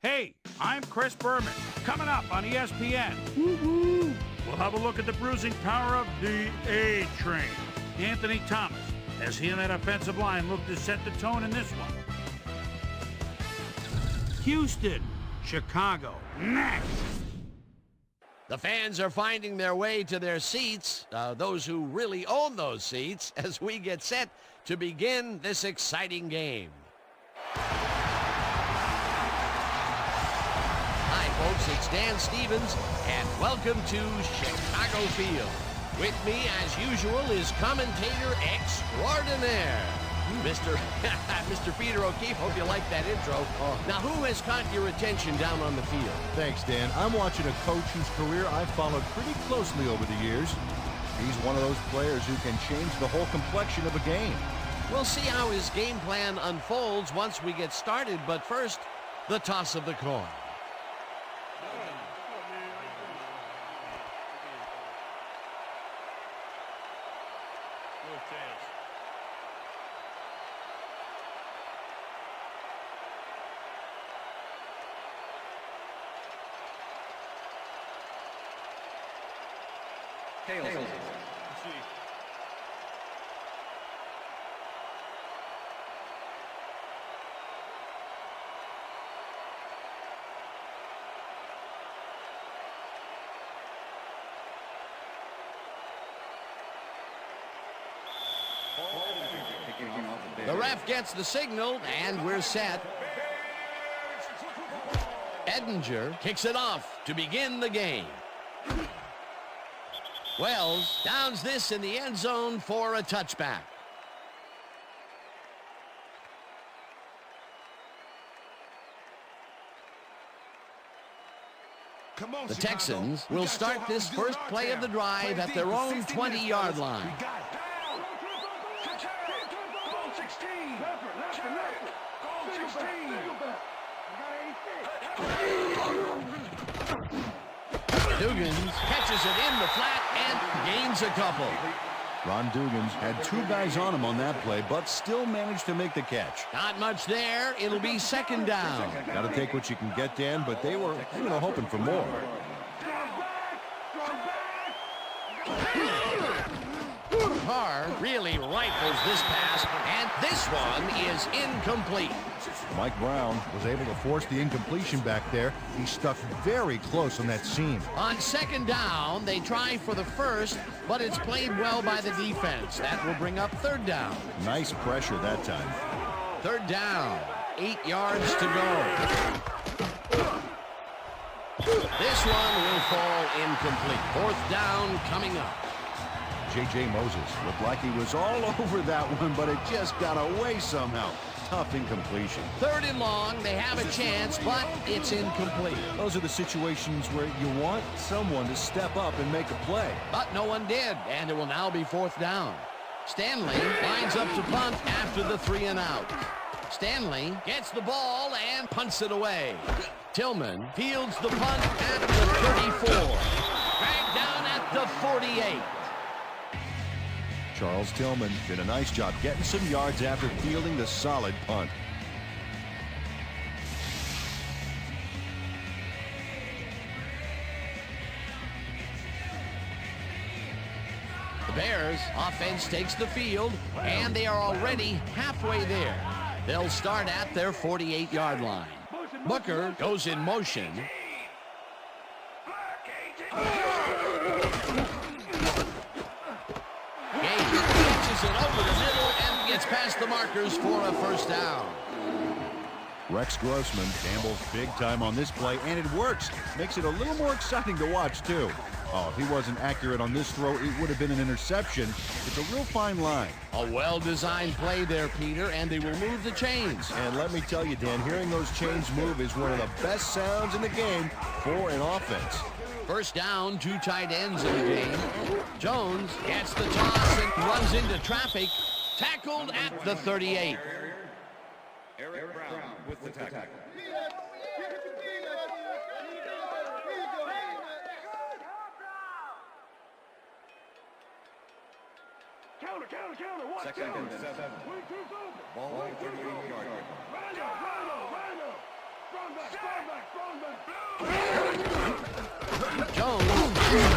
Hey, I'm Chris Berman. Coming up on ESPN. We'll have a look at the bruising power of the A-Train. Anthony Thomas, as he and that offensive line look to set the tone in this one. Houston, Chicago, next. The fans are finding their way to their seats, those who really own those seats, as we get set to begin this exciting game. Hi, folks, it's Dan Stevens, and welcome to Chicago Field. With me, as usual, is commentator extraordinaire, Mr. Peter O'Keefe. Hope you like that intro. Now, who has caught your attention down on the field? Thanks, Dan. I'm watching a coach whose career I've followed pretty closely over the years. He's one of those players who can change the whole complexion of a game. We'll see how his game plan unfolds once we get started, but first, the toss of the coin. The ref gets the signal, and we're set. Edinger kicks it off to begin the game. Wells downs this in the end zone for a touchback. The Texans will start this first play of the drive at their own 20-yard line. Dugans catches it in the flat and gains a couple. Ron Dugans had two guys on him on that play, but still managed to make the catch. Not much there. It'll be second down. Got to take what you can get, Dan, but they were hoping for more. Carr really rifles this pass, and this one is incomplete. Mike Brown was able to force the incompletion back there. He stuck very close on that seam. On second down, they try for the first, but it's played well by the defense. That will bring up third down. Nice pressure that time. Third down, 8 yards to go. This one will fall incomplete. Fourth down coming up. J.J. Moses looked like he was all over that one, but it just got away somehow. Tough incompletion. Third and long, they have a chance, but it's incomplete. Those are the situations where you want someone to step up and make a play. But no one did, and it will now be fourth down. Stanley lines up to punt after the 3 and out. Stanley gets the ball and punts it away. Tillman fields the punt at the 34. Dragged down at the 48. Charles Tillman did a nice job getting some yards after fielding the solid punt. The Bears offense takes the field, and they are already halfway there. They'll start at their 48-yard line. Booker goes in motion. It over the middle and gets past the markers for a first down. Rex Grossman gambles big time on this play, and it works. Makes it a little more exciting to watch, too. Oh, if he wasn't accurate on this throw, it would have been an interception. It's a real fine line. A well-designed play there, Peter, and they will move the chains. And let me tell you, Dan, hearing those chains move is one of the best sounds in the game for an offense. First down, 2 tight ends in the game. Jones gets the toss and runs into traffic. Tackled at the 38. Eric Brown with the tackle. Counter. Watch Second and 7. Ball line 38-yard line. Jones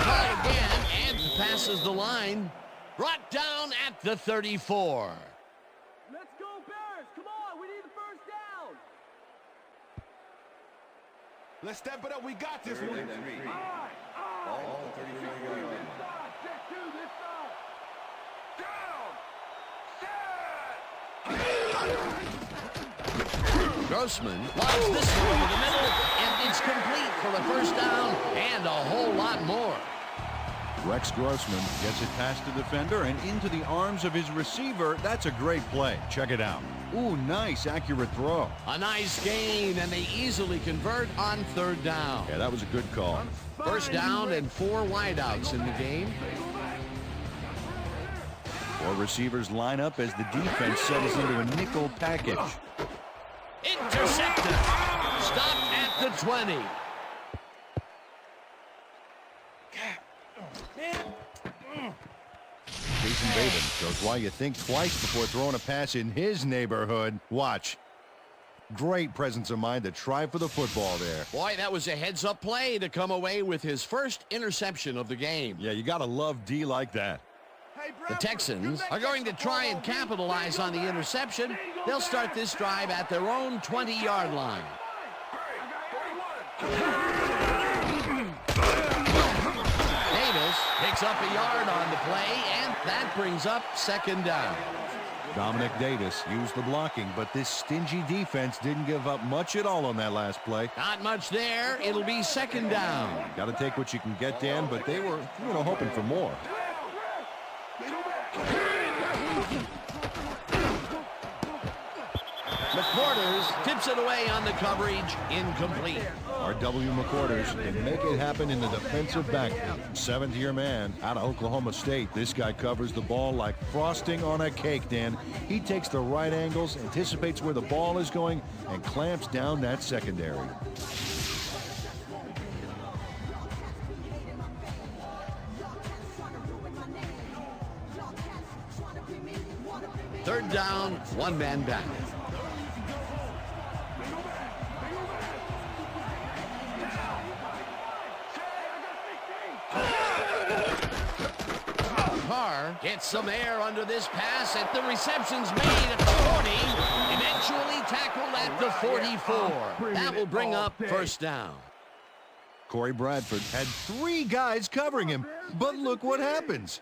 caught again and passes the line. Brought down at the 34. Let's go, Bears. Come on. We need the first down. Let's step it up. We got this one. All 34-yard line. Check two this side. Down. Set. Grossman lobs this one over the middle, and it's complete for the first down and a whole lot more. Rex Grossman gets it past the defender and into the arms of his receiver. That's a great play. Check it out. Ooh, nice, accurate throw. A nice gain, and they easily convert on third down. Yeah, that was a good call. First down and 4 wideouts in the game. 4 receivers line up as the defense settles into a nickel package. Intercepted. Stopped at the 20. Jason Baden shows why you think twice before throwing a pass in his neighborhood. Watch. Great presence of mind to try for the football there. Boy, that was a heads-up play to come away with his first interception of the game. Yeah, you got to love D like that. The Texans are going to try and capitalize on the interception. They'll start this drive at their own 20-yard line. Davis picks up a yard on the play, and that brings up second down. Dominic Davis used the blocking, but this stingy defense didn't give up much at all on that last play. Not much there. It'll be second down. Got to take what you can get, Dan, but they were, hoping for more. McQuarters tips it away on the coverage. Incomplete. R.W. McQuarters can make it happen in the defensive backfield. 7th-year man out of Oklahoma State. This guy covers the ball like frosting on a cake, Dan. He takes the right angles, anticipates where the ball is going, and clamps down that secondary. Third down, 1 man back. Carr gets some air under this pass, and the reception's made at the 40. Eventually tackled at the 44. That will bring up first down. Corey Bradford had 3 guys covering him, but look what happens.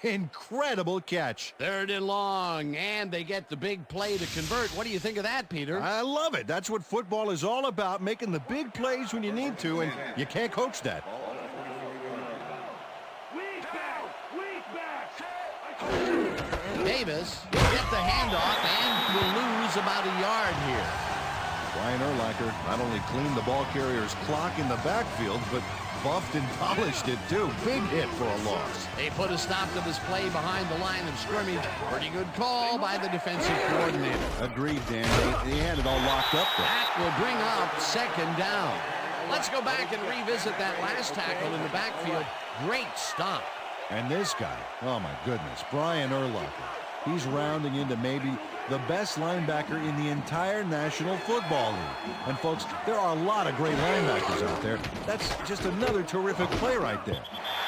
Incredible catch. Third and long, and they get the big play to convert. What do you think of that, Peter? I love it. That's what football is all about, making the big plays when you need to, and you can't coach that. Davis will get the handoff and will lose about a yard here. Brian Urlacher not only cleaned the ball carrier's clock in the backfield, but buffed and polished it too. Big hit for a loss. They put a stop to this play behind the line of scrimmage. Pretty good call by the defensive coordinator. Agreed, Dan. They had it all locked up there. That will bring up second down. Let's go back and revisit that last tackle in the backfield. Great stop. And this guy, oh my goodness, Brian Urlacher. He's rounding into maybe the best linebacker in the entire National Football League. And folks, there are a lot of great linebackers out there. That's just another terrific play right there.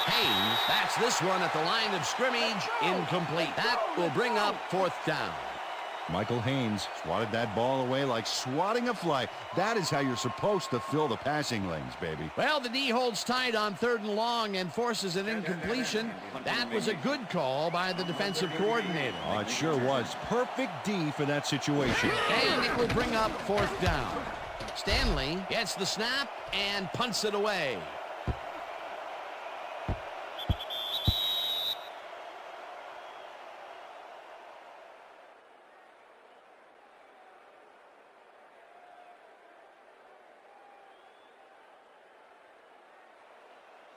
Haynes bats this one at the line of scrimmage. Incomplete. That will bring up fourth down. Michael Haynes swatted that ball away like swatting a fly. That is how you're supposed to fill the passing lanes, baby. Well, the D holds tight on third and long and forces an incompletion. That was a good call by the defensive coordinator. Oh, it sure was. Perfect D for that situation. And it will bring up fourth down. Stanley gets the snap and punts it away.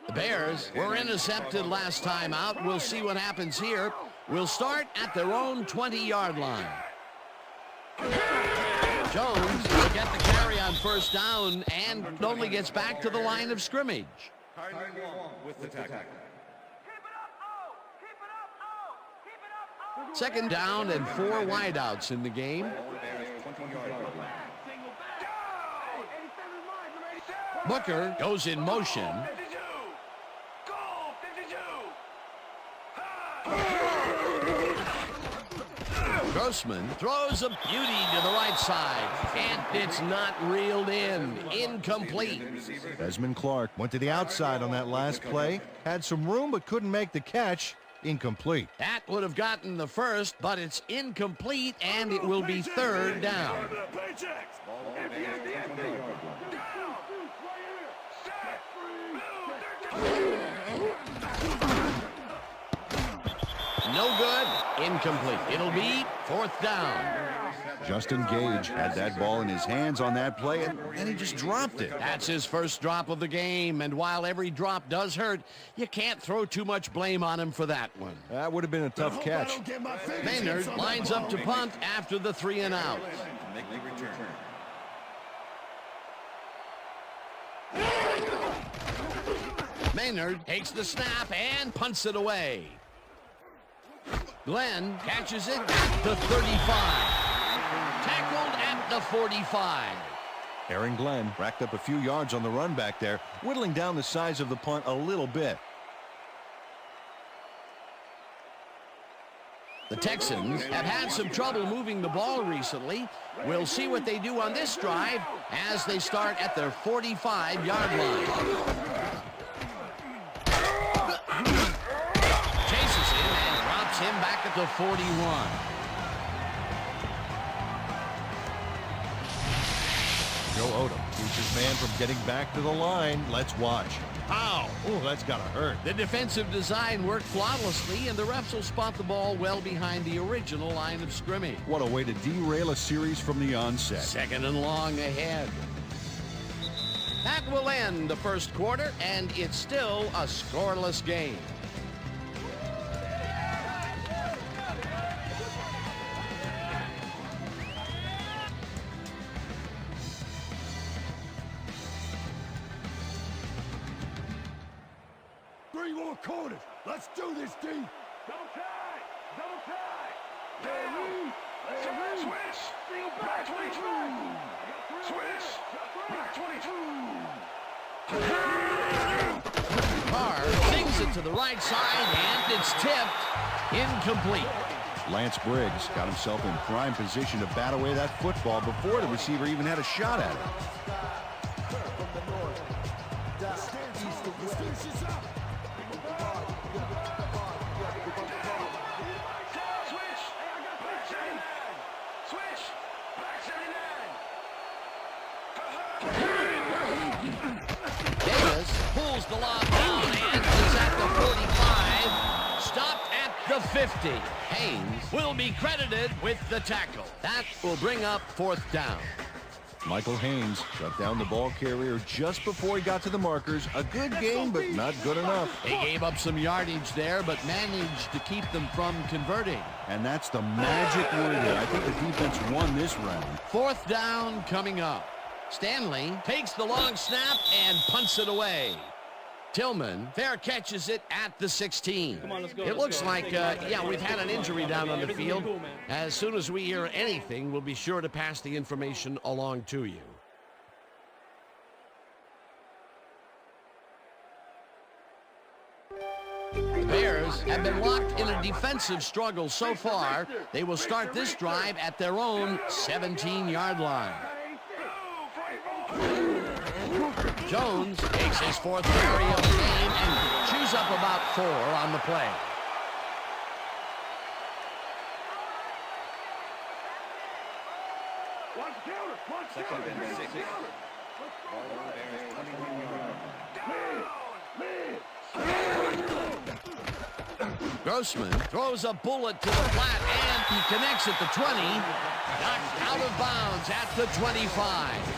The Bears were intercepted last time out. We'll see what happens here. We'll start at their own 20-yard line. Jones will get the carry on first down and only gets back to the line of scrimmage. With the tackle. Second down and 4 wideouts in the game. Booker goes in motion. Grossman throws a beauty to the right side, and it's not reeled in. Incomplete. Desmond Clark went to the outside on that last play, had some room but couldn't make the catch. Incomplete. That would have gotten the first, but it's incomplete, and it will be third down. No good. Incomplete. It'll be fourth down. Justin Gage had that ball in his hands on that play, and he just dropped it. That's his first drop of the game, and while every drop does hurt, you can't throw too much blame on him for that one. That would have been a tough catch. Maynard lines up to punt after the 3 and out. Maynard takes the snap and punts it away. Glenn catches it at the 35. Tackled at the 45. Aaron Glenn racked up a few yards on the run back there, whittling down the size of the punt a little bit. The Texans have had some trouble moving the ball recently. We'll see what they do on this drive as they start at their 45-yard line. Chases him and drops him back at the 41. Joe Odom keeps his man from getting back to the line. Let's watch. Ow! Oh, that's gotta hurt. The defensive design worked flawlessly, and the refs will spot the ball well behind the original line of scrimmage. What a way to derail a series from the onset. Second and long ahead. That will end the first quarter, and it's still a scoreless game. Corners. Let's do this, D. Double tie! Double tie! Down! Switch! Back 22! Switch! Back 22! Carr sings it to the right side, and it's tipped. Incomplete. Lance Briggs got himself in prime position to bat away that football before the receiver even had a shot at it. Pulls the lob down and is at the 45. Stopped at the 50. Haynes will be credited with the tackle. That will bring up fourth down. Michael Haynes shut down the ball carrier just before he got to the markers. A good game, but not good enough. They gave up some yardage there, but managed to keep them from converting. And that's the magic word here. I think the defense won this round. Fourth down coming up. Stanley takes the long snap and punts it away. Tillman fair catches it at the 16. Come on, let's go. It looks like, we've had an injury down on the field. As soon as we hear anything, we'll be sure to pass the information along to you. The Bears have been locked in a defensive struggle so far. They will start this drive at their own 17-yard line. Jones takes his fourth carry of the game and chews up about 4 on the play. Second and 6. Grossman throws a bullet to the flat, and he connects at the 20. Knocked out of bounds at the 25.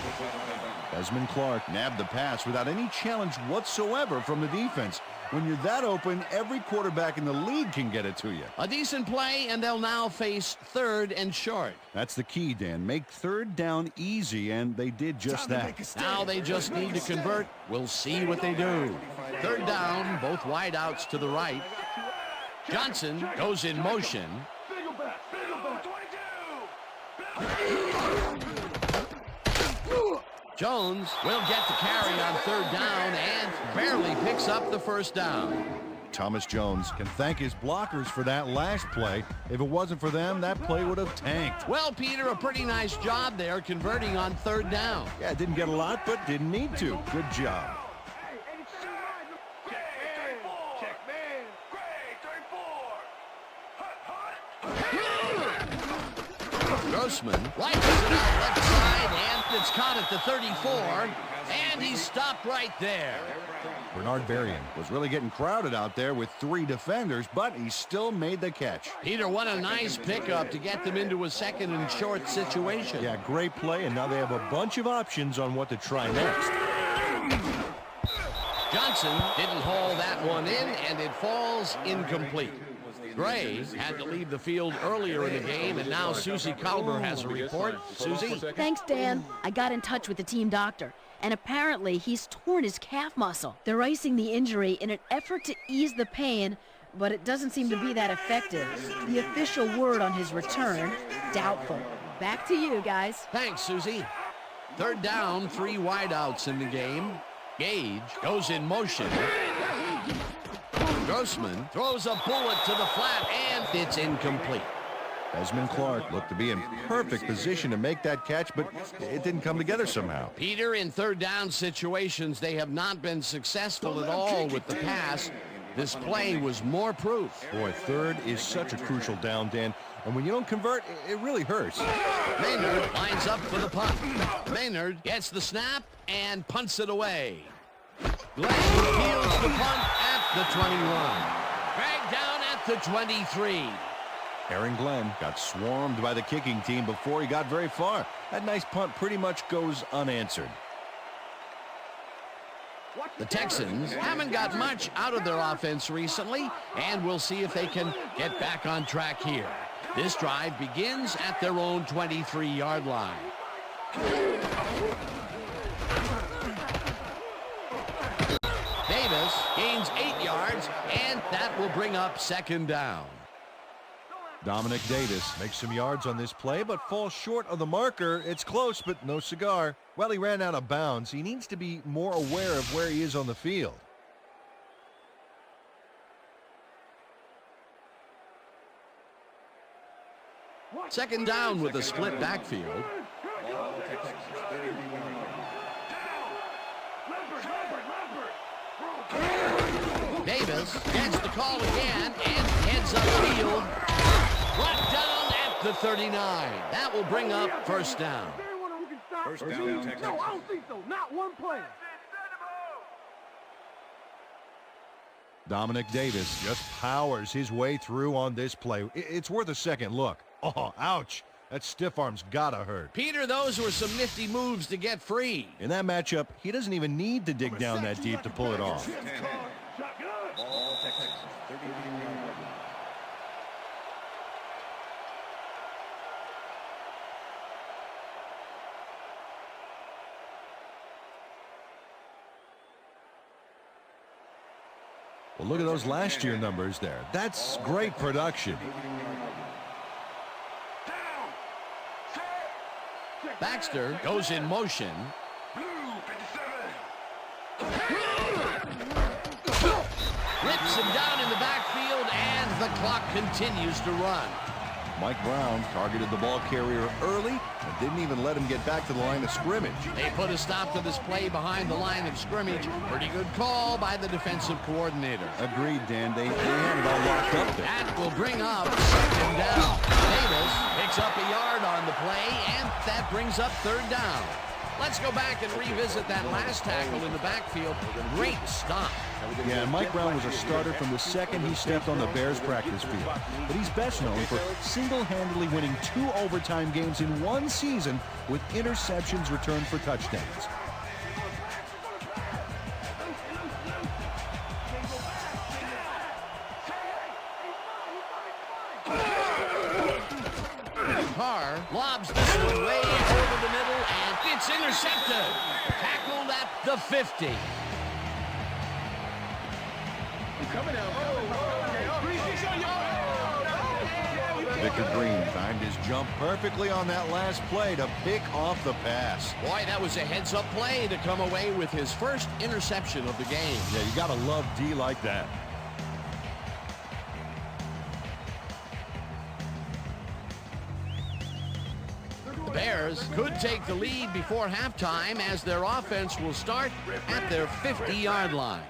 Desmond Clark nabbed the pass without any challenge whatsoever from the defense. When you're that open, every quarterback in the league can get it to you. A decent play, and they'll now face third and short. That's the key, Dan. Make third down easy, and they did just that. Now they just need to convert. We'll see what they do. Third down, both wideouts to the right. Johnson goes in motion. Jones will get the carry on third down and barely picks up the first down. Thomas Jones can thank his blockers for that last play. If it wasn't for them, that play would have tanked. Well, Peter, a pretty nice job there converting on third down. Yeah, didn't get a lot, but didn't need to. Good job. Check, man. Great, 34. Grossman wipes it out left side, and it's caught at the 34, and he's stopped right there. Bernard Berrien was really getting crowded out there with 3 defenders, but he still made the catch. Peter, what a nice pickup to get them into a second and short situation. Yeah, great play, and now they have a bunch of options on what to try next. Johnson didn't haul that one in, and it falls incomplete. Gray had to leave the field earlier in the game, and now Susie Kalber has a report. Susie? Thanks, Dan. I got in touch with the team doctor, and apparently he's torn his calf muscle. They're icing the injury in an effort to ease the pain, but it doesn't seem to be that effective. The official word on his return, doubtful. Back to you, guys. Thanks, Susie. Third down, 3 wideouts in the game. Gage goes in motion. Grossman throws a bullet to the flat, and it's incomplete. Desmond Clark looked to be in perfect position to make that catch, but it didn't come together somehow. Peter, in third down situations, they have not been successful at all with the pass. This play was more proof. Boy, third is such a crucial down, Dan, and when you don't convert, it really hurts. Maynard lines up for the punt. Maynard gets the snap and punts it away. Glenn peels the punt at the 21. Dragged down at the 23. Aaron Glenn got swarmed by the kicking team before he got very far. That nice punt pretty much goes unanswered. The Texans haven't got much out of their offense recently, and we'll see if they can get back on track here. This drive begins at their own 23-yard line. Davis gains 8 yards, and that will bring up second down. Dominic Davis makes some yards on this play, but falls short of the marker. It's close, but no cigar. Well, he ran out of bounds. He needs to be more aware of where he is on the field. Second down with a split backfield. Davis gets the call again and heads upfield. Brought down at the 39. That will bring up first down. First down, Texans. No, I don't think so. Not one play. Dominic Davis just powers his way through on this play. It's worth a second look. Oh, ouch. That stiff arm's gotta hurt. Peter, those were some nifty moves to get free. In that matchup, he doesn't even need to dig down that deep to pull it off. Ball, Texans. 33-yard line. Well, look at those last year numbers there. That's great production. Baxter goes in motion. Rips him down in the backfield, and the clock continues to run. Mike Brown targeted the ball carrier early and didn't even let him get back to the line of scrimmage. They put a stop to this play behind the line of scrimmage. Pretty good call by the defensive coordinator. Agreed, Dan. They had it all locked up there. That will bring up second down. Davis picks up a yard on the play, and that brings up third down. Let's go back and revisit that last tackle in the backfield. Great stop. Yeah, Mike Brown was a starter from the second he stepped on the Bears practice field. But he's best known for single-handedly winning 2 overtime games in one season with interceptions returned for touchdowns. Carr lobs this one way over the middle, and it's intercepted. Tackled at the 50. Coming out. Victor Green timed his jump perfectly on that last play to pick off the pass. Boy, that was a heads-up play to come away with his first interception of the game. Yeah, you got to love D like that. The Bears could take the lead before halftime as their offense will start at their 50-yard line.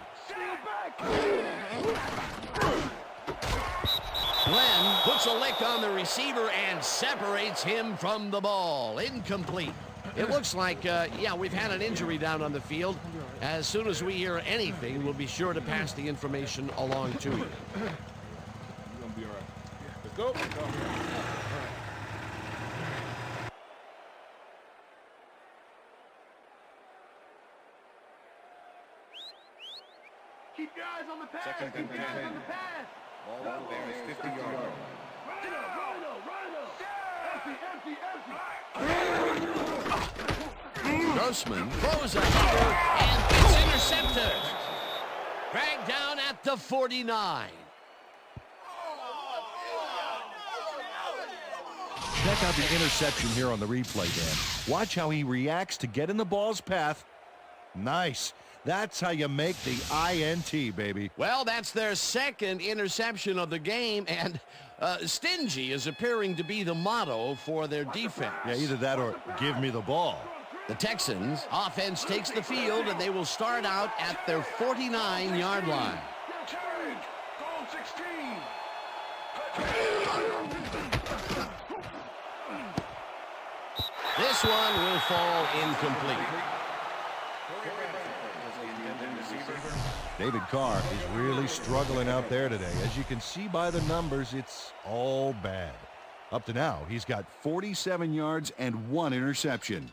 Glenn puts a lick on the receiver and separates him from the ball. Incomplete. It looks like, yeah, we've had an injury down on the field. As soon as we hear anything, we'll be sure to pass the information along to you. You're gonna be all right. Let's go. Keep your eyes on the pass. Second Keep and your eyes 10. on the pass. Ball on the Bears 50-yard line. Grossman throws a header and it's intercepted. Dragged down at the 49. Check out the interception here on the replay, Dan. Watch how he reacts to get in the ball's path. Nice. That's how you make the INT, baby. Well, that's their second interception of the game, and stingy is appearing to be the motto for their defense. Yeah, either that or give me the ball. The Texans offense takes the field, and they will start out at their 49-yard line. This one will fall incomplete. David Carr is really struggling out there today. As you can see by the numbers, it's all bad. Up to now, he's got 47 yards and 1 interception.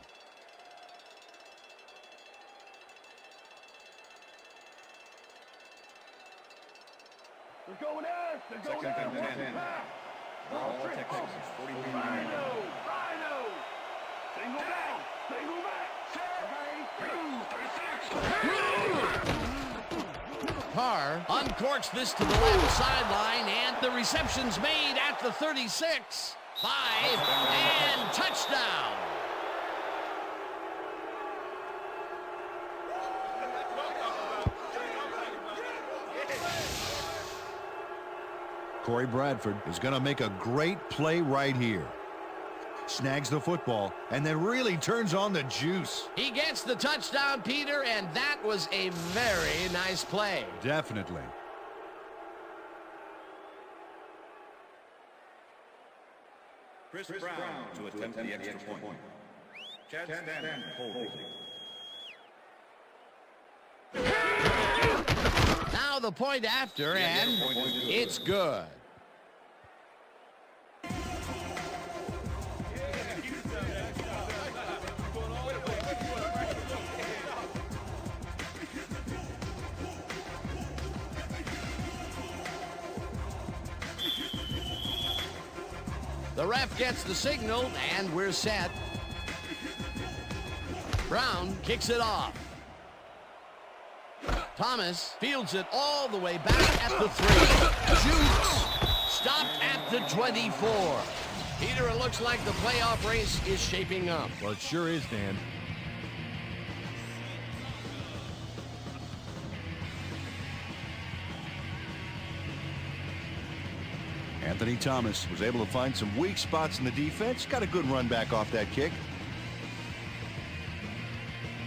They're going out. They're going Second out. and 10. Ball Texans 43. Rhino. Single back. Single back. Carr uncorks this to the left sideline, and the reception's made at the 36. 5, and touchdown. Corey Bradford is going to make a great play right here. Snags the football and then really turns on the juice. He gets the touchdown, Peter, and that was a very nice play. Definitely. Chris Brown to attempt the extra point. Chad Stanton holding. Now the point after, and it's good. The ref gets the signal, and we're set. Brown kicks it off. Thomas fields it all the way back at the 3. Jukes stopped at the 24. Peter, it looks like the playoff race is shaping up. Well, it sure is, Dan. Anthony Thomas was able to find some weak spots in the defense. Got a good run back off that kick.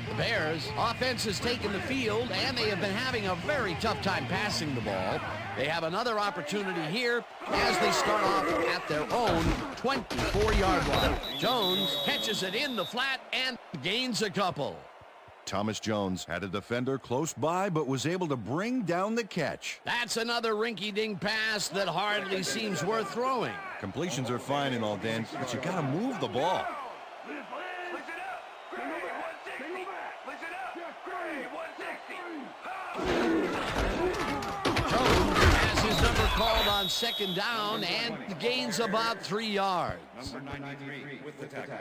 The Bears offense has taken the field, and they have been having a very tough time passing the ball. They have another opportunity here as they start off at their own 24-yard line. Jones catches it in the flat and gains a couple. Thomas Jones had a defender close by, but was able to bring down the catch. That's another rinky-dink pass that hardly seems worth throwing. Completions are fine and all, Dan, but you got to move the ball. Jones has his number called on second down and gains about 3 yards. Number 93 with the tackle.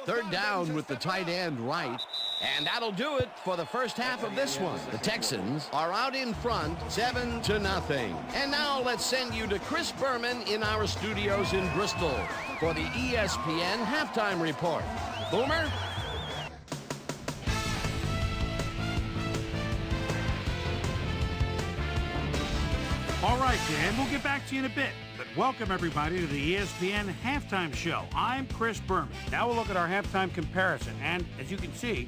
Third down with the tight end right. And that'll do it for the first half of this one. The Texans are out in front, 7-0. And now let's send you to Chris Berman in our studios in Bristol for the ESPN Halftime Report. Boomer? All right, Dan, we'll get back to you in a bit. But welcome, everybody, to the ESPN Halftime Show. I'm Chris Berman. Now we'll look at our halftime comparison. And as you can see,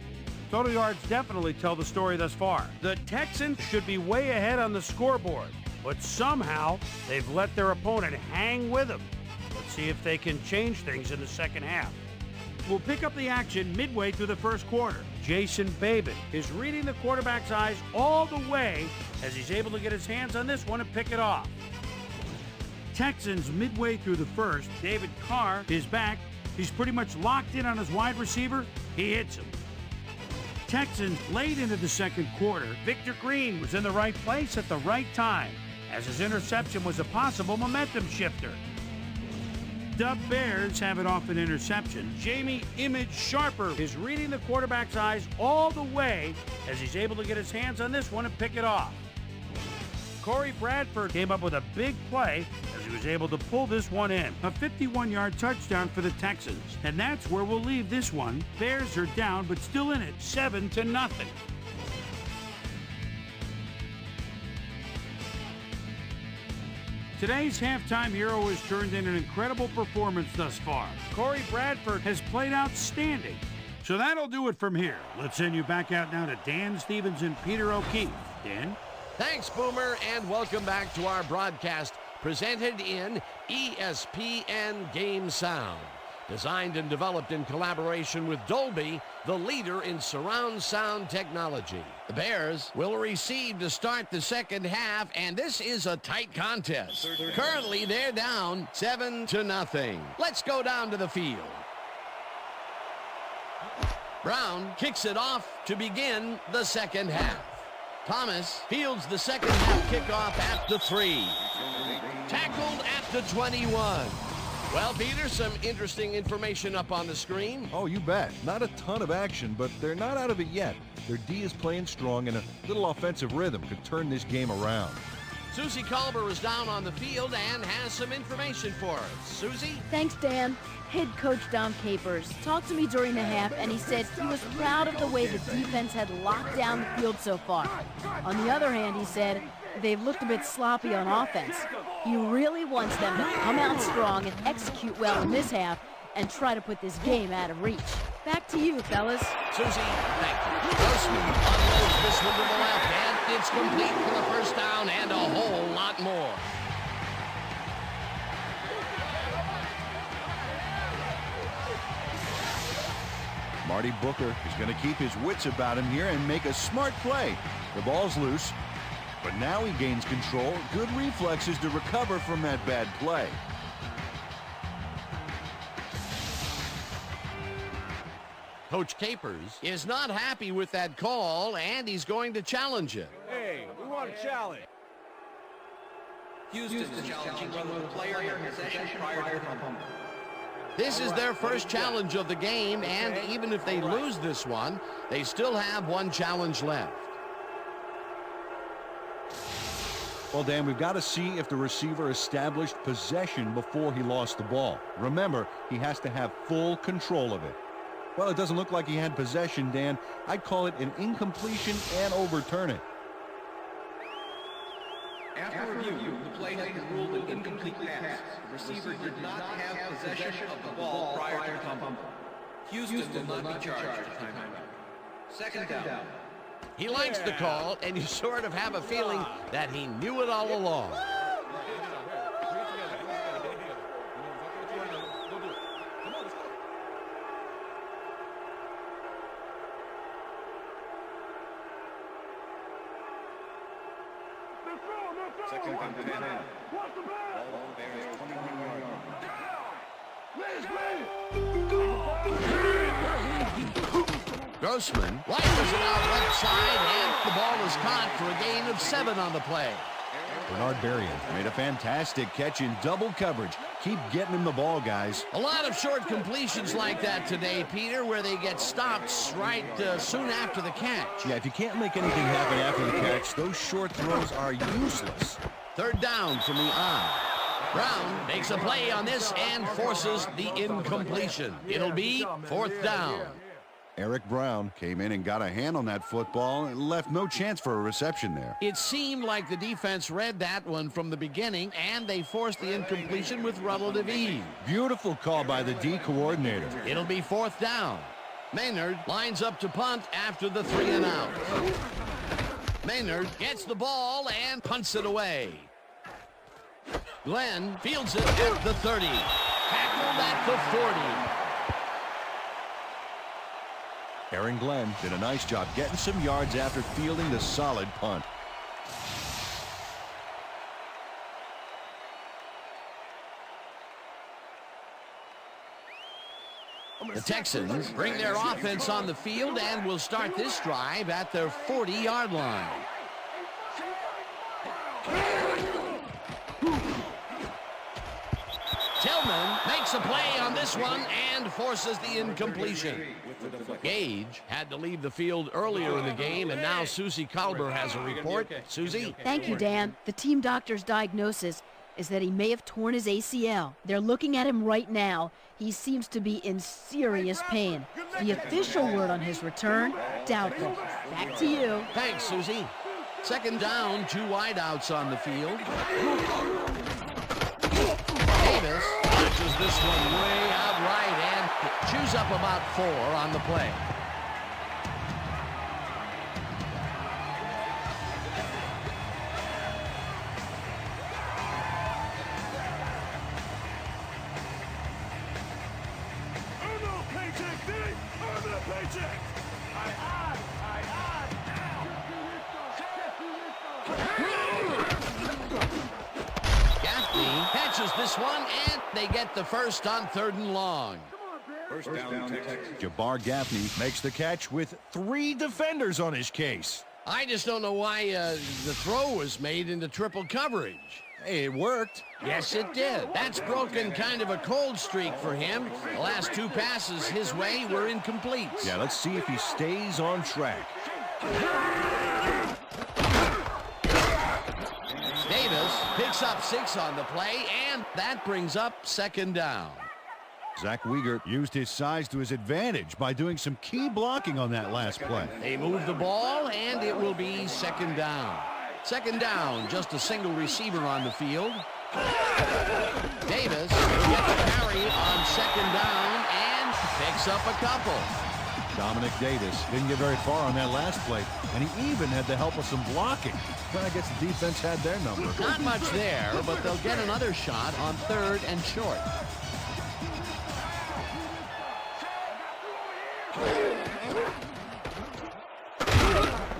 total yards definitely tell the story thus far. The Texans should be way ahead on the scoreboard, but somehow they've let their opponent hang with them. Let's see if they can change things in the second half. We'll pick up the action midway through the first quarter. Jason Babin is reading the quarterback's eyes all the way as he's able to get his hands on this one and pick it off. Texans midway through the first, David Carr is back. He's pretty much locked in on his wide receiver. He hits him. Texans late into the second quarter, Victor Green was in the right place at the right time, as his interception was a possible momentum shifter. The Bears have it off an interception. Jamie Image Sharper is reading the quarterback's eyes all the way as he's able to get his hands on this one and pick it off. Corey Bradford came up with a big play as he was able to pull this one in. A 51-yard touchdown for the Texans. And that's where we'll leave this one. Bears are down, but still in it, 7-0. Today's halftime hero has turned in an incredible performance thus far. Corey Bradford has played outstanding. So that'll do it from here. Let's send you back out now to Dan Stevens and Peter O'Keefe. Dan? Thanks, Boomer, and welcome back to our broadcast presented in ESPN Game Sound. Designed and developed in collaboration with Dolby, the leader in surround sound technology. The Bears will receive to start the second half, and this is a tight contest. Currently, they're down 7-0. Let's go down to the field. Brown kicks it off to begin the second half. Thomas fields the second half kickoff at the 3. Tackled at the 21. Well, Peter, some interesting information up on the screen. Oh, you bet. Not a ton of action, but they're not out of it yet. Their D is playing strong, and a little offensive rhythm could turn this game around. Susie Culber is down on the field and has some information for us. Susie? Thanks, Dan. Head coach Dom Capers talked to me during the half, and he said he was proud of the way the defense had locked down the field so far. On the other hand, he said they've looked a bit sloppy on offense. He really wants them to come out strong and execute well in this half and try to put this game out of reach. Back to you, fellas. Susie, thank you. Grossman unloads this one to the left, and it's complete for the first down and a whole lot more. Marty Booker is going to keep his wits about him here and make a smart play. The ball's loose, but now he gains control. Good reflexes to recover from that bad play. Coach Capers is not happy with that call, and he's going to challenge it. Hey, we want a challenge. Houston is challenging whether the player had possession prior to the fumble. This is their first challenge of the game, and even if they lose this one, they still have one challenge left. Well, Dan, we've got to see if the receiver established possession before he lost the ball. Remember, he has to have full control of it. Well, it doesn't look like he had possession, Dan. I'd call it an incompletion and overturn it. After review, the play has been ruled an incomplete pass. The receiver did not have possession of the ball prior to the fumble. Houston will not be charged at timeout. Second down. He likes the call, and you sort of have a feeling that he knew it all along. Second and 10. Ball Bears 21 yards. Grossman rifles it out left side, and the ball is caught for a gain of 7 on the play. Bernard Berrien made a fantastic catch in double coverage. Keep getting him the ball, guys. A lot of short completions like that today, Peter, where they get stopped right soon after the catch. Yeah, if you can't make anything happen after the catch, those short throws are useless. Third down from the eye. Brown makes a play on this and forces the incompletion. It'll be fourth down. Eric Brown came in and got a hand on that football and left no chance for a reception there. It seemed like the defense read that one from the beginning, and they forced the incompletion with relative ease. Beautiful call by the D coordinator. It'll be fourth down. Maynard lines up to punt after the 3 and out. Maynard gets the ball and punts it away. Glenn fields it at the 30. Tackled at the 40. Aaron Glenn did a nice job getting some yards after fielding the solid punt. The Texans bring their offense on the field and will start this drive at their 40-yard line. Tillman makes a play on this one and forces the incompletion. Gage had to leave the field earlier in the game, and now Susie Kalber has a report. Susie? Thank you, Dan. The team doctor's diagnosis is that he may have torn his ACL. They're looking at him right now. He seems to be in serious pain. The official word on his return, doubtful. Back to you. Thanks, Susie. Second down, 2 wideouts on the field. Davis punches this one way out right and chews up about 4 on the play. Catches this one, and they get the first on 3rd and long. First down, Texas. Jabbar Gaffney makes the catch with 3 defenders on his case. I just don't know why the throw was made into triple coverage. Hey, it worked. Yes, it did. That's broken kind of a cold streak for him. The last 2 passes his way were incomplete. Yeah, let's see if he stays on track. Davis picks up 6 on the play, and that brings up 2nd down. Zach Wiegert used his size to his advantage by doing some key blocking on that last play. They move the ball, and it will be 2nd down. 2nd down, just a single receiver on the field. Davis will get the carry on 2nd down and picks up a couple. Dominic Davis didn't get very far on that last play, and he even had the help of some blocking. But I guess the defense had their number. Not much there, but they'll get another shot on 3rd and short.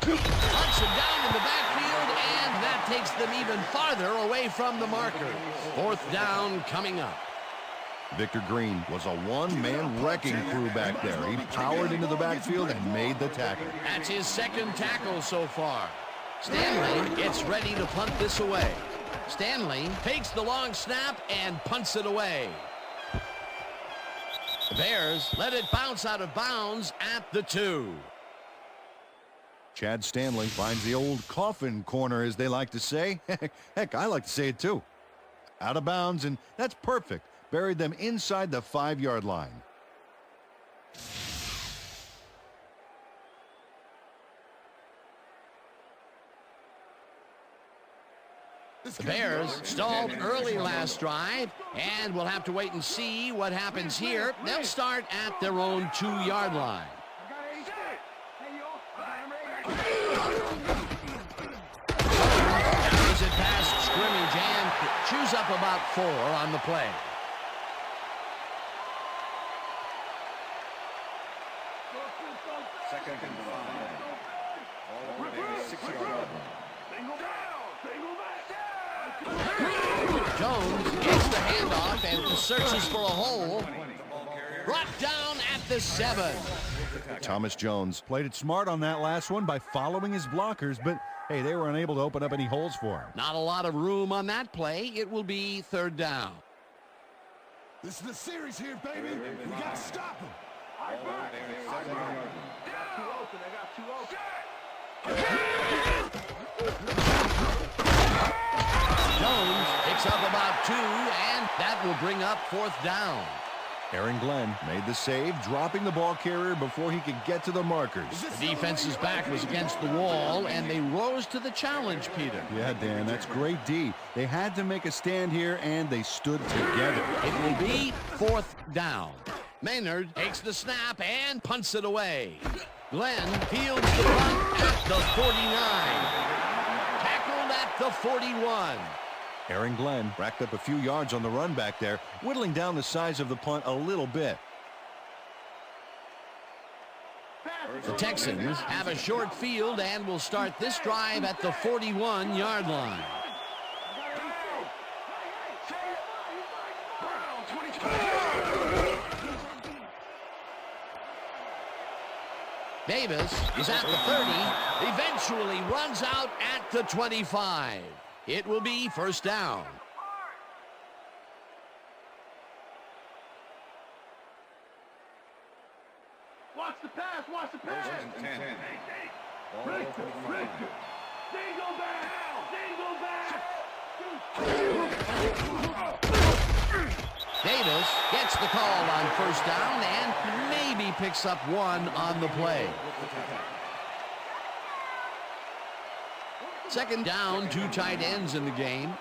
Hunts him down in the backfield, and that takes them even farther away from the marker. 4th down coming up. Victor Green was a one-man wrecking crew back there. He powered into the backfield and made the tackle. That's his 2nd tackle so far. Stanley gets ready to punt this away. Stanley takes the long snap and punts it away. The Bears let it bounce out of bounds at the 2. Chad Stanley finds the old coffin corner, as they like to say. Heck, I like to say it too. Out of bounds, and that's perfect. Buried them inside the 5-yard line. The Bears stalled early last drive, and we'll have to wait and see what happens here. They'll start at their own 2-yard line. Carries it past scrimmage and chews up about 4 on the play. Second and 5. All the way 6-yard line. Jones gets the handoff and searches for a hole. Brought down at the 7. Thomas Jones played it smart on that last one by following his blockers, but Hey, they were unable to open up any holes for him. Not a lot of room on that play. It will be third down. This is the series here, baby. We got to stop him. I got two open. I got two open. Jones picks up about 2, and that will bring up fourth down. Aaron Glenn made the save, dropping the ball carrier before he could get to the markers. The defense's back was against the wall, and they rose to the challenge, Peter. Yeah, Dan, that's great D. They had to make a stand here, and they stood together. It will be fourth down. Maynard takes the snap and punts it away. Glenn fields the punt at the 49. Tackled at the 41. Aaron Glenn racked up a few yards on the run back there, whittling down the size of the punt a little bit. The Texans have a short field and will start this drive at the 41-yard line. Davis is at the 30, eventually runs out at the 25. It will be first down. Watch the pass. Watch the pass. First and 10. Richter. Dingle back. Dingle back. Davis gets the call on first down and maybe picks up 1 on the play. Second down, 2 tight ends in the game.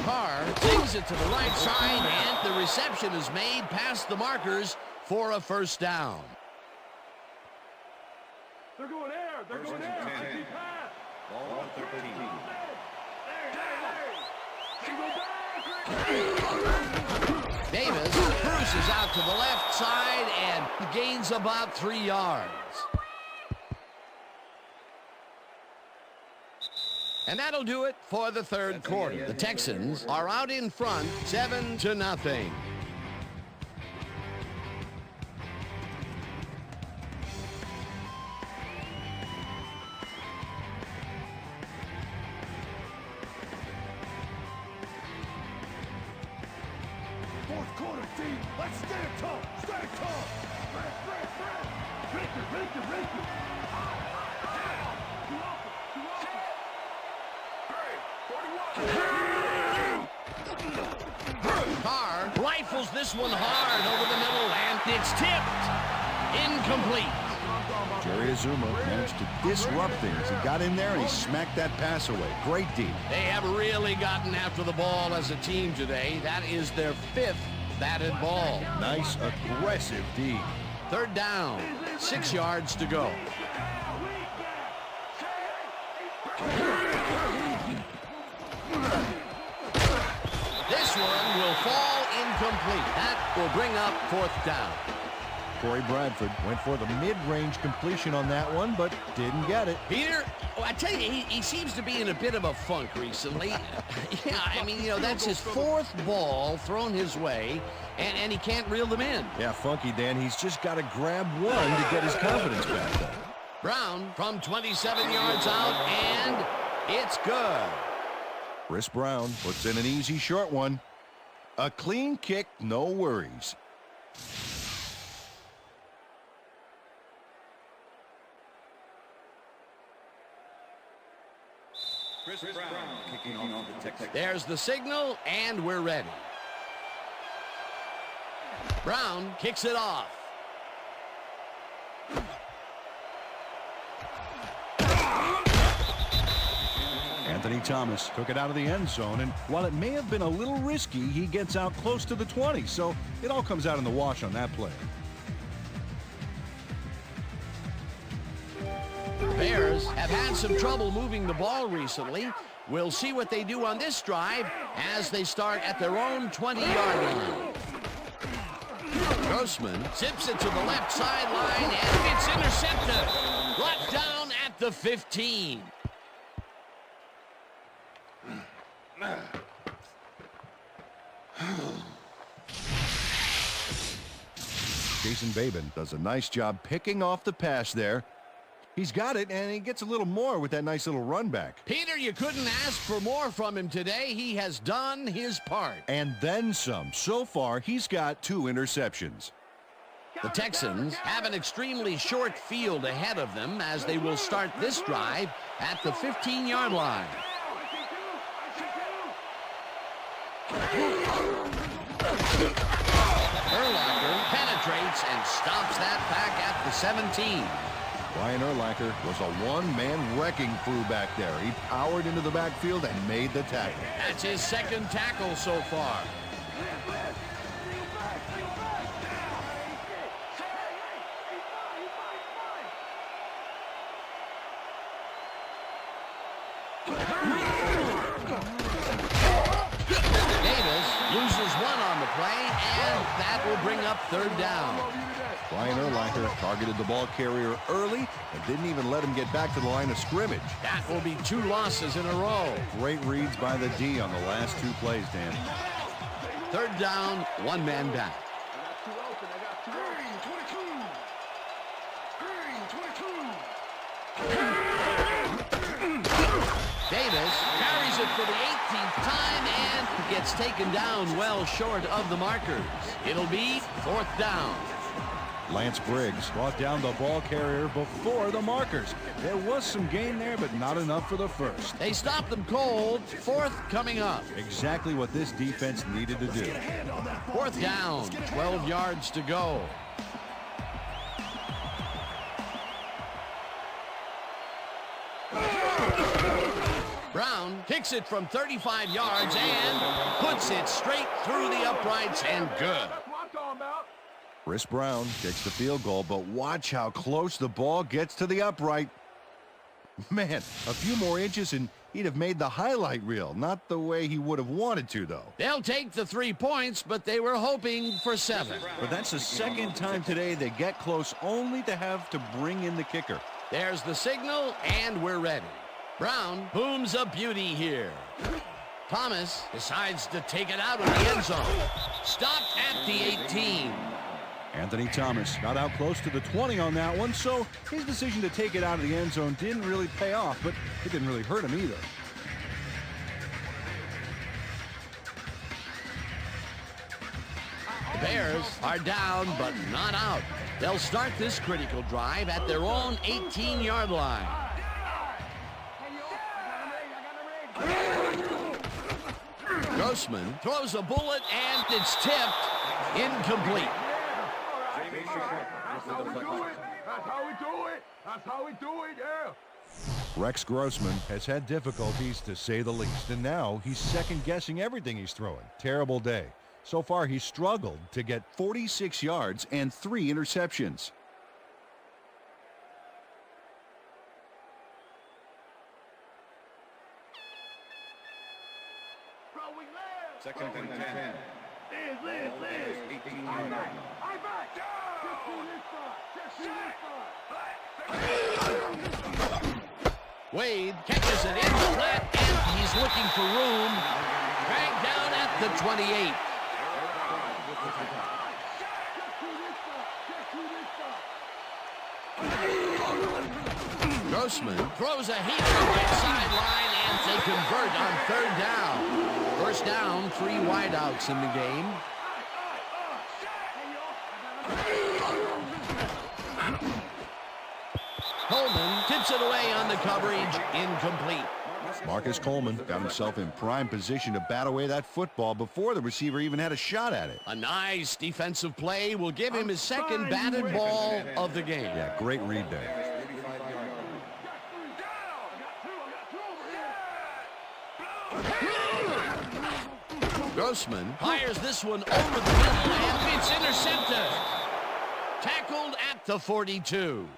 Carr sings it to the right side, and the reception is made past the markers for a first down. They're going air. They're going air. I see pass. Ball 13. Davis cruises out to the left side and gains about 3 yards. And that'll do it for the third quarter. The Texans are out in front, 7-0. Fourth quarter, team. Let's stand tall. Stand tall. Richter. Carr rifles this one hard over the middle, and it's tipped. Incomplete. Jerry Azuma managed to disrupt things. He got in there and he smacked that pass away. Great D. They have really gotten after the ball as a team today. That is their 5th batted ball. Nice, aggressive D. Third down, 6 yards to go. This one will fall incomplete. That will bring up fourth down. Corey Bradford went for the mid-range completion on that one, but didn't get it. Peter, I tell you, he seems to be in a bit of a funk recently. Yeah, I mean, that's his 4th ball thrown his way, and he can't reel them in. Yeah, funky, Dan. He's just got to grab one to get his confidence back there. Brown from 27 yards out, and it's good. Chris Brown puts in an easy short one. A clean kick, no worries. Chris Brown kicking off the Texans. There's the signal, and we're ready. Brown kicks it off. Anthony Thomas took it out of the end zone, and while it may have been a little risky, he gets out close to the 20, so it all comes out in the wash on that play. Bears have had some trouble moving the ball recently. We'll see what they do on this drive as they start at their own 20-yard line. Grossman zips it to the left sideline, and it's intercepted. Brought down at the 15. Jason Babin does a nice job picking off the pass there. He's got it, and he gets a little more with that nice little run back. Peter, you couldn't ask for more from him today. He has done his part. And then some. So far, he's got 2 interceptions. The Texans have an extremely short field ahead of them as they will start this drive at the 15-yard line. Urlacher penetrates and stops that back at the 17. Brian Urlacher was a one-man wrecking crew back there. He powered into the backfield and made the tackle. That's his second tackle so far. Davis loses one on the play, and that will bring up 3rd down. Brian Urlacher targeted the ball carrier early and didn't even let him get back to the line of scrimmage. That will be 2 losses in a row. Great reads by the D on the last 2 plays, Dan. 3rd down, 1 man back. Davis carries it for the 18th time and gets taken down well short of the markers. It'll be 4th down. Lance Briggs brought down the ball carrier before the markers. There was some gain there, but not enough for the first. They stopped them cold. 4th coming up. Exactly what this defense needed to do. 4th down, 12 yards to go. Brown kicks it from 35 yards and puts it straight through the uprights and good. Chris Brown kicks the field goal, but watch how close the ball gets to the upright. Man, a few more inches and he'd have made the highlight reel. Not the way he would have wanted to, though. They'll take the 3 points, but they were hoping for 7. But that's the second time today they get close only to have to bring in the kicker. There's the signal, and we're ready. Brown booms a beauty here. Thomas decides to take it out of the end zone. Stopped at the 18. Anthony Thomas got out close to the 20 on that one, so his decision to take it out of the end zone didn't really pay off, but it didn't really hurt him either. The Bears are down, but not out. They'll start this critical drive at their own 18-yard line. Grossman throws a bullet, and it's tipped. Incomplete. That's how we do it. That's how we do it, yeah. Rex Grossman has had difficulties, to say the least, and now he's second-guessing everything he's throwing. Terrible day. So far, he's struggled to get 46 yards and 3 interceptions. Second and 10. Liz. 18 yard line. Wade catches it in the flat, and he's looking for room. Dragged down at the 28. Grossman throws a heat right sideline, and they convert on 3rd down. 1st down, 3 wideouts in the game. Coleman tips it away on the coverage, incomplete. Marcus Coleman got himself in prime position to bat away that football before the receiver even had a shot at it. A nice defensive play will give him his second batted ball of the game. Yeah, great read there. Grossman fires this one over the middle, and it's intercepted. Tackled at the 42.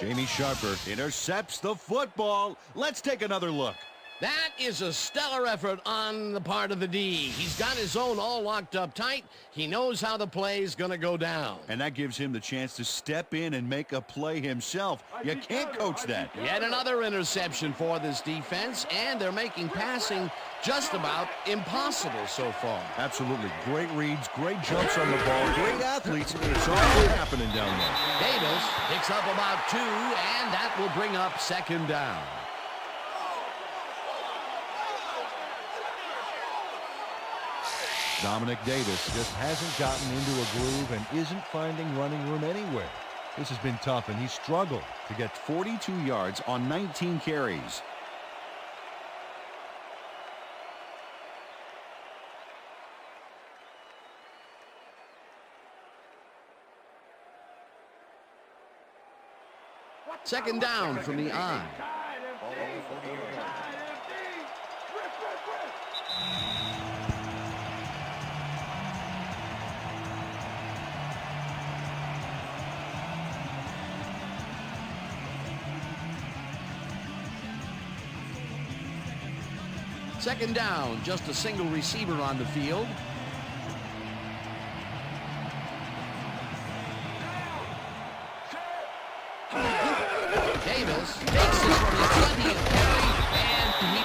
Jamie Sharper intercepts the football. Let's take another look. That is a stellar effort on the part of the D. He's got his zone all locked up tight. He knows how the play is going to go down. And that gives him the chance to step in and make a play himself. You can't coach that. Yet another interception for this defense, and they're making passing just about impossible so far. Absolutely. Great reads, great jumps on the ball, great athletes. It's all happening down there. Davis picks up about 2, and that will bring up second down. Dominic Davis just hasn't gotten into a groove and isn't finding running room anywhere. This has been tough, and he's struggled to get 42 yards on 19 carries. Second down from the I. Second down, just a single receiver on the field. Davis takes it from the 20th carry, and the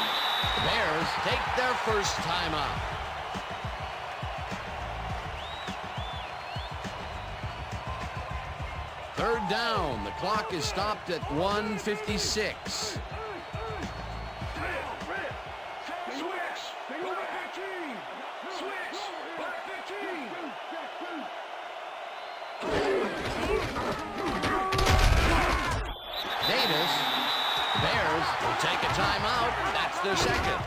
Bears take their first time out. Third down, the clock is stopped at 1:56. Take a timeout. That's their second.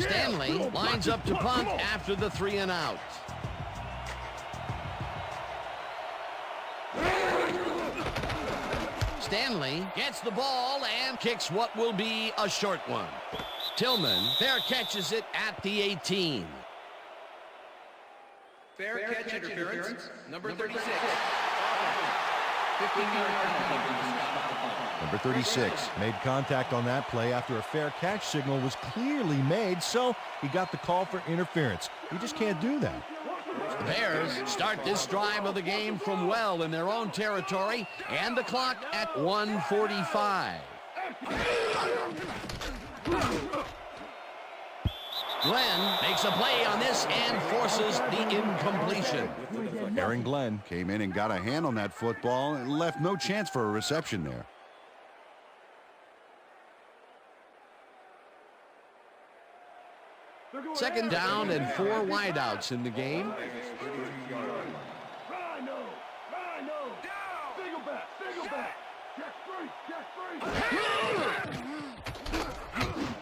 Stanley lines up to punt after the 3 and out. Stanley gets the ball and kicks what will be a short one. Tillman fair catches it at the 18. Fair catch interference, number 36. 15-yard penalty. Number 36 made contact on that play after a fair catch signal was clearly made, so he got the call for interference. He just can't do that. The Bears start this drive of the game from well in their own territory, and the clock at 1:45. Glenn makes a play on this and forces the incompletion. Aaron Glenn came in and got a hand on that football and left no chance for a reception there. Second down and 4 wideouts in the game.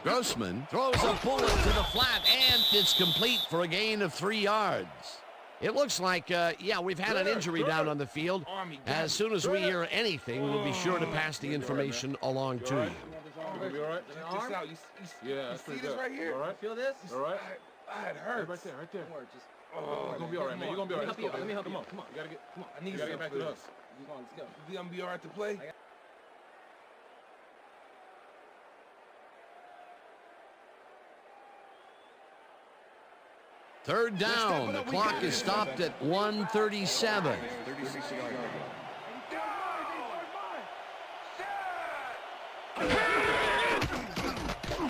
Grossman throws a bullet to the flat, and it's complete for a gain of 3 yards. It looks like, we've had an injury down on the field. As soon as we hear anything, we'll be sure to pass the information along to you. You all right? Just out. Yeah, that's pretty good. Right here. All right. Feel this? All right. It hurts. Right there, right there. Don't worry, just. Oh, you're gonna be all right, man. You're gonna be all right. Let's go, baby. Let me help you. Come on. You gotta get. Come on. I need you. Gotta get back to us. Come on, let's go. You gonna be all right to play? Third down. The clock is stopped at 1:37.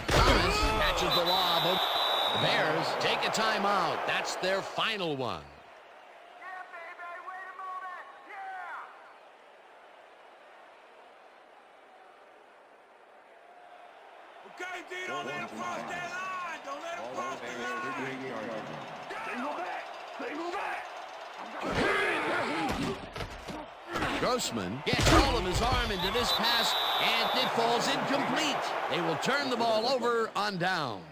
Thomas catches the lob. The Bears take a timeout. That's their final one. Okay, D, don't let him cross that line. Don't let him cross the line. Grossman gets all of his arm into this pass, and it falls incomplete. They will turn the ball over on downs.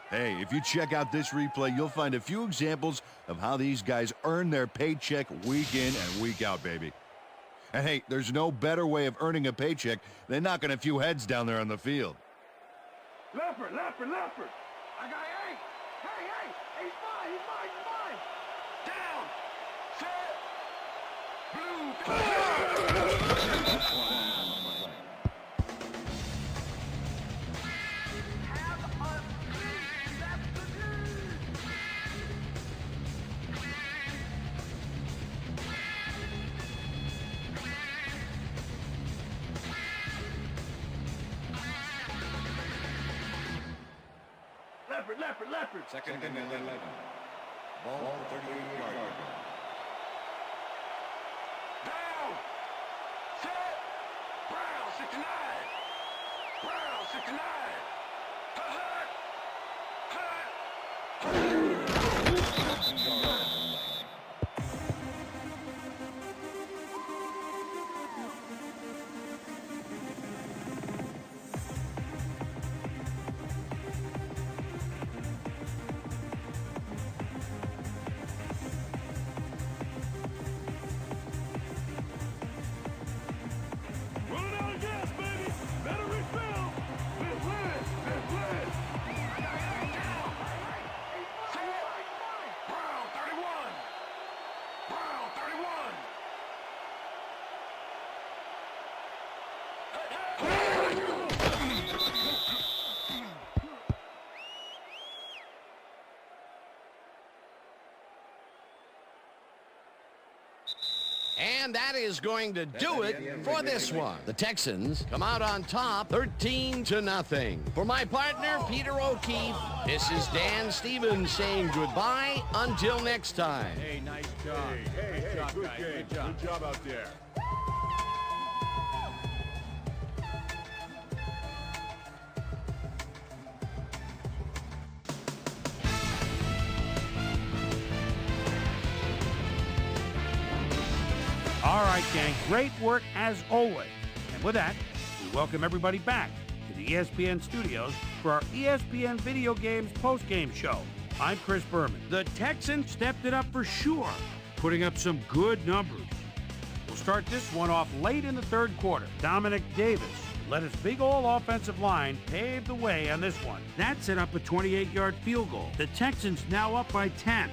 Hey, if you check out this replay, you'll find a few examples of how these guys earn their paycheck week in and week out, baby. And hey, there's no better way of earning a paycheck than knocking a few heads down there on the field. Leopard! I got 8! Hey! He's mine! Down! Leopard! Second and 11. Ball 38-yard line. Down! Set! Brown, 69! Brown, 69! Running out of gas, baby! Better refill! Let's win! Brown, 31! Brown, 31! And that is going to do it for this one. The Texans come out on top 13-0. For my partner, Peter O'Keefe, this is Dan Stevens saying goodbye until next time. Hey, nice job. Hey, good game. Good job out there. All right, gang, great work as always. And with that, we welcome everybody back to the ESPN studios for our ESPN Video Games postgame show. I'm Chris Berman. The Texans stepped it up for sure, putting up some good numbers. We'll start this one off late in the third quarter. Dominic Davis led his big all offensive line pave the way on this one. That set up a 28-yard field goal. The Texans now up by 10.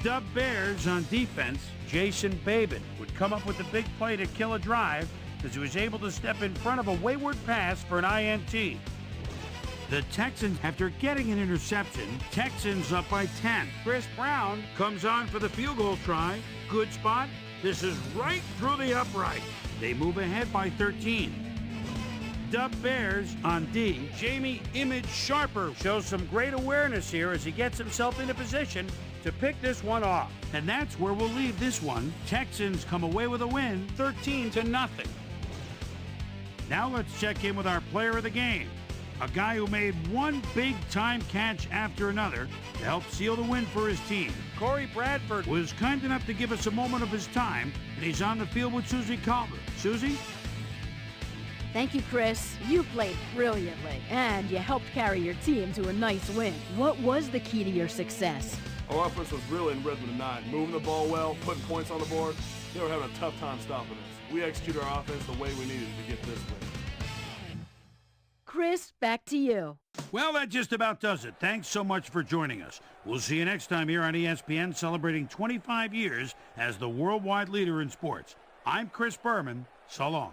The Bears on defense, Jason Babin would come up with the big play to kill a drive as he was able to step in front of a wayward pass for an INT. The Texans, after getting an interception, Texans up by 10. Chris Brown comes on for the field goal try. Good spot. This is right through the upright. They move ahead by 13. The Bears on D. Jamie Image Sharper shows some great awareness here as he gets himself into position to pick this one off. And that's where we'll leave this one. Texans come away with a win, 13-0. Now let's check in with our player of the game, a guy who made one big-time catch after another to help seal the win for his team. Corey Bradford was kind enough to give us a moment of his time, and he's on the field with Susie Calder. Susie? Thank you, Chris. You played brilliantly, and you helped carry your team to a nice win. What was the key to your success? Our offense was really in rhythm tonight, moving the ball well, putting points on the board. They were having a tough time stopping us. We executed our offense the way we needed to get this win. Chris, back to you. Well, that just about does it. Thanks so much for joining us. We'll see you next time here on ESPN, celebrating 25 years as the worldwide leader in sports. I'm Chris Berman. So long.